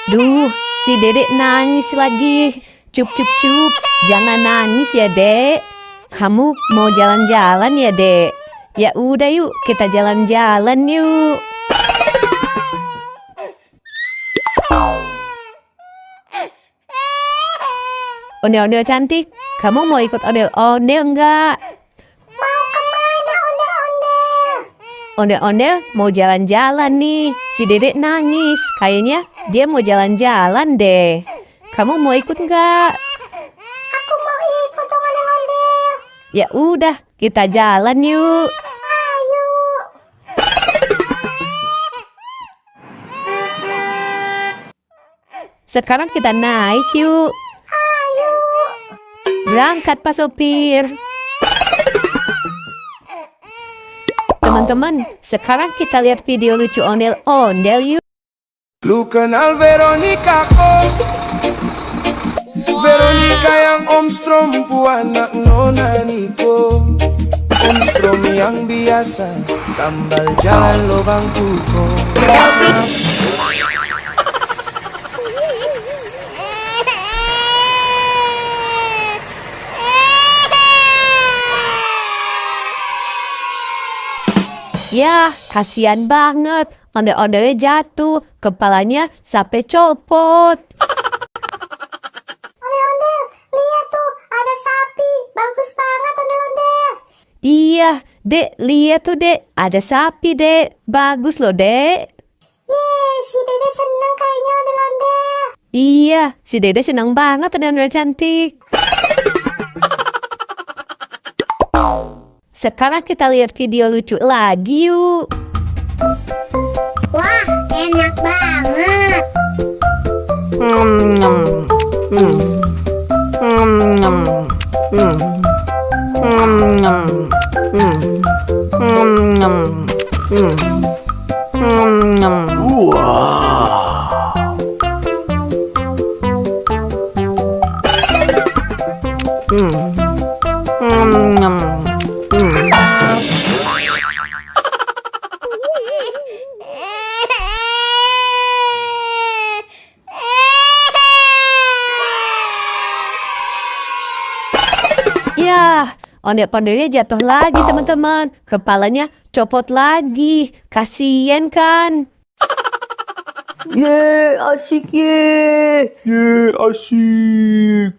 Duh, si Dedek nangis lagi. Cup, cup, cup. Jangan nangis ya, Dek. Kamu mau jalan-jalan ya, Dek? Ya udah yuk, kita jalan-jalan yuk. Ondel-ondel cantik, kamu mau ikut ondel-ondel enggak? Mau kemana ondel-ondel? Ondel-ondel mau jalan-jalan nih. Si Dedek nangis. Kayaknya dia mau jalan-jalan deh. Kamu mau ikut enggak? Aku mau ikut ondel-ondel. Ya udah, kita jalan yuk. Ayo. Sekarang kita naik yuk. Ayo. Berangkat Pak Sopir. Teman-teman, sekarang kita lihat video lucu ondel-ondel yuk. Lu kenal Veronica kok? Veronica yang Om Strom anak Nona Niko. Om Strom yang biasa tambal jalan lubang kuko. Ya, kasihan banget. Ondel-ondelnya jatuh, kepalanya sampai copot. Ondel-ondel, lihat tuh ada sapi. Bagus banget ondel-ondel. Iya, Dek, lihat tuh, Dek. Ada sapi, Dek. Bagus loh, Dek. Yeay, si Dede seneng kayaknya ondel-ondel. Iya, si Dede senang banget ondel-ondel cantik. Sekarang kita lihat video lucu lagi yuk. Wah, enak banget. Ya, ondel-ondelnya jatuh lagi teman-teman. Kepalanya copot lagi. Kasian kan? Ye, asik ye. Ye, asik.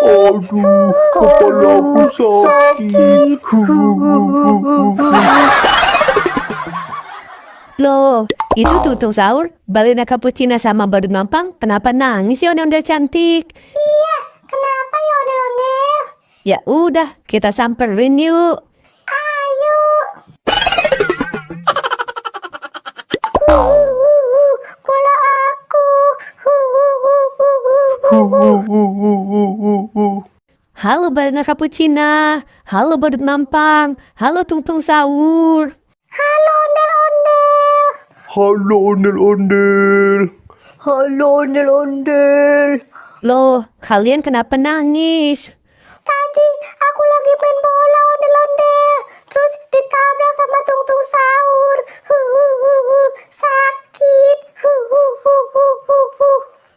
Aduh, kepala aku sakit. Loh, itu tutung sahur, balena cappuccino sama badut mampang. Kenapa nangis ya ondel-ondel cantik? Iya, kenapa ya ondel-ondel? Ya udah, kita samperin yuk. Ayo. Bola aku. Halo balena cappuccino. Halo badut mampang. Halo tungtung sahur. Halo ondel-ondel. Halo ondel-ondel. Halo ondel-ondel. Loh, kalian kenapa nangis? Tadi aku lagi main bola ondel-ondel. Terus ditabrak sama tungtung sahur. Sakit.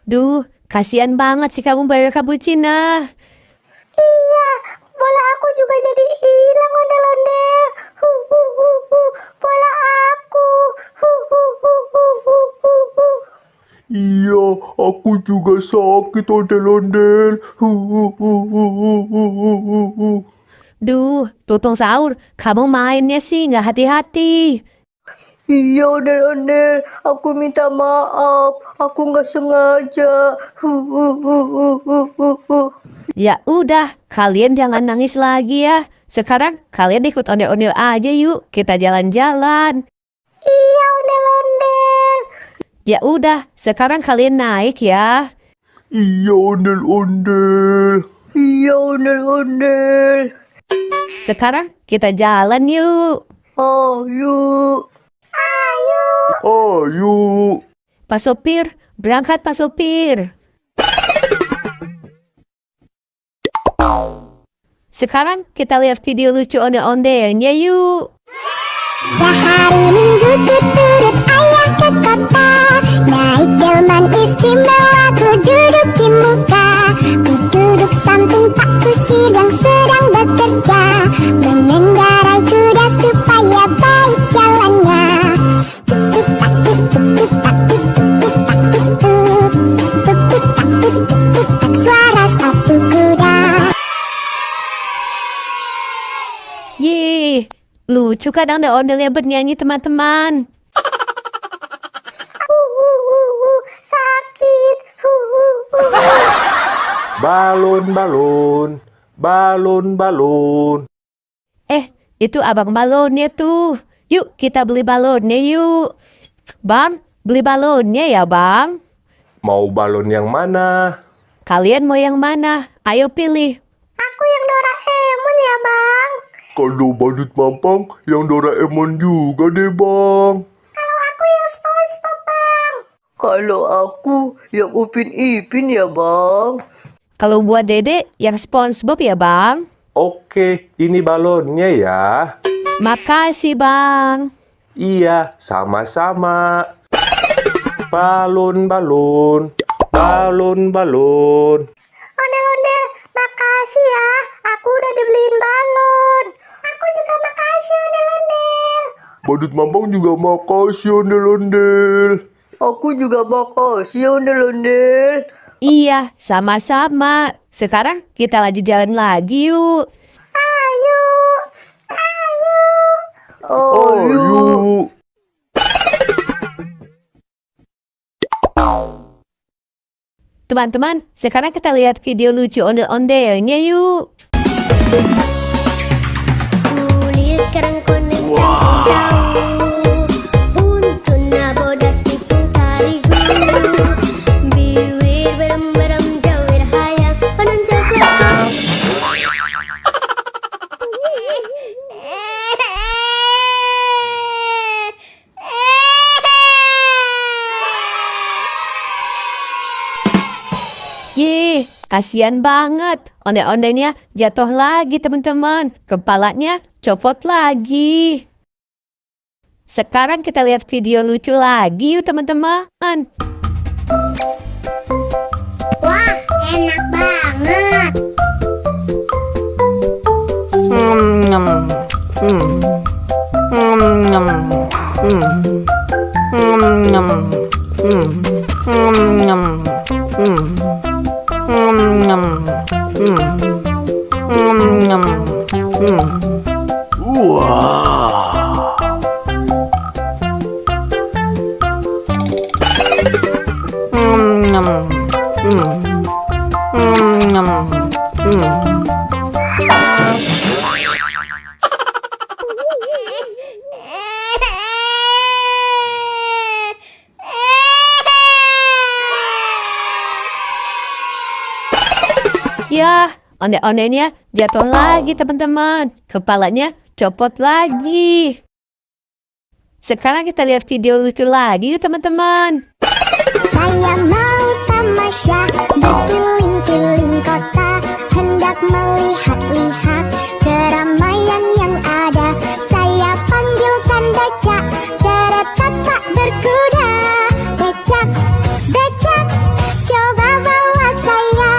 Duh, kasihan banget sih kamu balena cappuccino. Iya, bola aku juga jadi hilang ondel-ondel. Bola aku. Iya, aku juga sakit ondel-ondel. Duh, tutung sahur, kamu mainnya sih nggak hati-hati. Iya ondel-ondel, aku minta maaf. Aku nggak sengaja. Ya udah, kalian jangan nangis lagi ya. Sekarang kalian ikut ondel-ondel aja yuk, kita jalan-jalan. Iya ondel-ondel. Ya udah, sekarang kalian naik ya. Iya ondel-ondel. Iya ondel-ondel. Sekarang kita jalan yuk. Ayo. Ayo. Ayo. Pak Sopir, berangkat Pak Sopir. Sekarang kita lihat video lucu ondel-ondelnya yuk. Sehari minggu ku turut ayah ke kota, naik delman istimewa ku duduk di muka. Ku duduk samping Pak Kusir yang sedang bekerja, mengendarai kuda supaya baik jalannya. Tuk tak tik tuk tuk tak tik tuk tuk tak tik tuk, tuk tuk tak tik tuk tuk tak suara sepatu kuda. Yeay, lucu kadang ada ondel-ondelnya bernyanyi teman-teman. Sakit. Balon, balon, balon, balon. Itu abang balonnya tuh. Yuk kita beli balonnya yuk. Bang, beli balonnya ya bang. Mau balon yang mana? Kalian mau yang mana? Ayo pilih. Aku yang Doraemon ya bang. Kalau badut mampang, yang Doraemon juga deh bang. Aku yang SpongeBob bang. Kalau aku yang Upin Ipin ya bang. Kalau buat Dede yang SpongeBob ya bang. Oke, ini balonnya ya. Makasih bang. Iya, sama-sama. Balon, balon, balon, balon. Ondel-ondel, makasih ya. Aku udah dibeliin balon. Aku juga makasih ondel-ondel. Badut mampang juga makasih ondel-ondel. Aku juga makasih ondel-ondel. Iya, sama-sama. Sekarang kita lanjut jalan lagi yuk. Ayo. Ayo. Teman-teman, sekarang kita lihat video lucu ondel-ondelnya yuk. Kulit kerang koneng jauh, untuna bodas tipung tarigu, biwir berem-berem jawir hayang panon jago. Yeay, kasihan banget. Ondel-ondelnya jatuh lagi teman-teman. Kepalanya copot lagi. Sekarang kita lihat video lucu lagi yuk teman-teman. Wah, enak banget. Ya, ondel-ondelnya jatuh lagi teman-teman. Kepalanya copot lagi. Sekarang kita lihat video lucu lagi yuk teman-teman. Saya mau tamasya berkeliling-keliling kota, hendak melihat-lihat keramaian yang ada. Saya panggilkan becak, kereta tak berkuda. Becak, becak, coba bawa saya.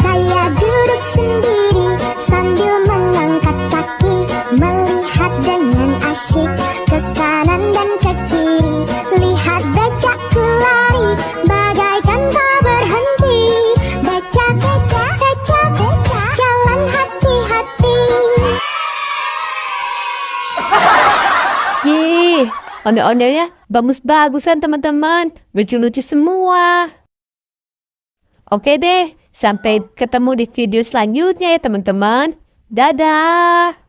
Saya duduk sendiri sambil mengangkat kaki, melihat dengan asyik ke kanan dan ke kiri. Lihat becakku lari bagaikan tak berhenti. Becak, becak, becak, becak, jalan hati-hati. Yeay, ondel-ondelnya bagus-bagusan teman-teman. Lucu-lucu semua. Oke deh, sampai ketemu di video selanjutnya ya teman-teman. Dadah.